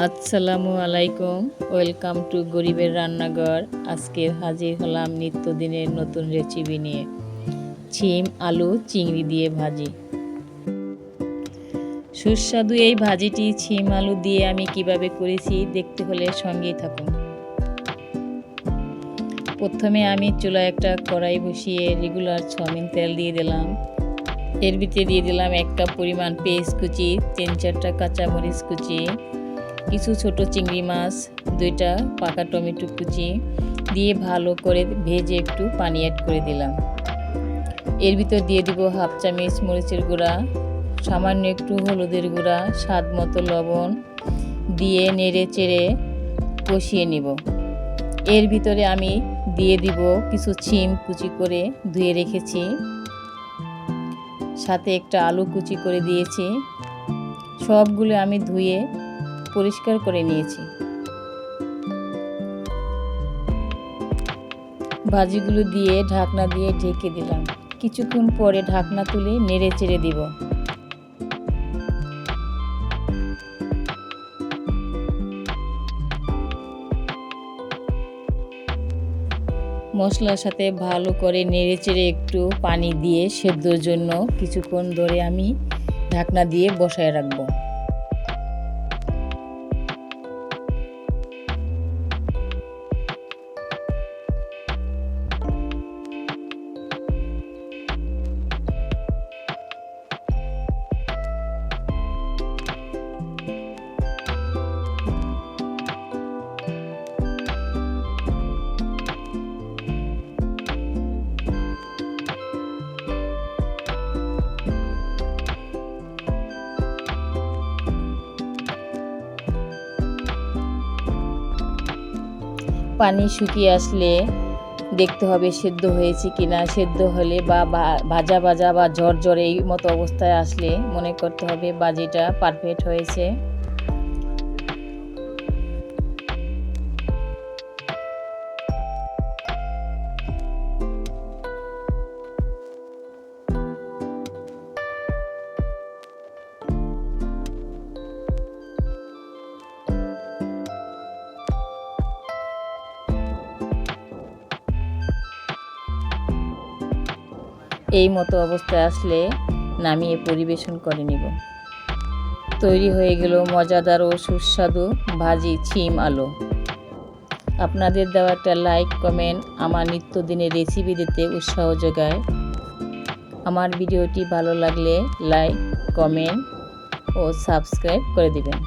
আসসালামু আলাইকুম, welcome to গরিবের রান্নাঘর। আজকে হাজির হলাম নিত্যদিনের নতুন রেসিপি নিয়ে, ছিম আলু চিংড়ি দিয়ে ভাজি। সুস্বাদু এই ভাজিটি ছিম আলু দিয়ে আমি কিভাবে করেছি দেখতে হলে সঙ্গেই থাকুন। প্রথমে আমি চুলায় একটা কড়াই বসিয়ে রেগুলার সয়াবিন তেল দিয়ে দিলাম। এর ভিতরে দিয়ে দিলাম এক কাপ পরিমাণ পেঁয়াজ কুচি, 3-4টা কাঁচামরিচ কুচি, কিছু ছোট চিংড়ি মাছ, 2টা পাকা টমেটো কুচি দিয়ে ভালো করে ভেজে একটু পানি অ্যাড করে দিলাম। এর ভিতর দিয়ে দিব হাফ চামচ মরিচের গুঁড়া, সামান্য একটু হলুদের গুঁড়া, স্বাদ মতো লবণ দিয়ে নেড়ে চেড়ে কষিয়ে নিব। এর ভিতরে আমি দিয়ে দিব কিছু ছিম কুচি করে ধুয়ে রেখেছি, সাথে একটা আলু কুচি করে দিয়েছি। সবগুলো আমি ধুয়ে পরিষ্কার করে নিয়েছি। ভাজিগুলো দিয়ে ঢাকনা দিয়ে ঢেকে দিলাম। কিছুক্ষণ পরে ঢাকনা তুলে নেড়ে চেড়ে দিব। মশলার সাথে ভালো করে নেড়ে চেড়ে একটু পানি দিয়ে সেদ্ধর জন্য কিছুক্ষণ ধরে আমি ঢাকনা দিয়ে বসায় রাখবো। পানি শুকিয়ে আসলে দেখতে হবে সেদ্ধ হয়েছে কিনা। সেদ্ধ হলে বা ভাজা ভাজা বা ঝরঝরে এই মতো অবস্থায় আসলে মনে করতে হবে ভাজিটা পারফেক্ট হয়েছে। এই মতো অবস্থায় আসলে নামিয়ে পরিবেশন করে নিব। তৈরি হয়ে গেল মজাদার ও সুস্বাদু ভাজি ছিম আলু। আপনাদের দেওয়া একটা লাইক কমেন্ট আমার নিত্যদিনের রেসিপি দিতে উৎসাহ যোগায়। আমার ভিডিওটি ভালো লাগলে লাইক কমেন্ট ও সাবস্ক্রাইব করে দিবেন।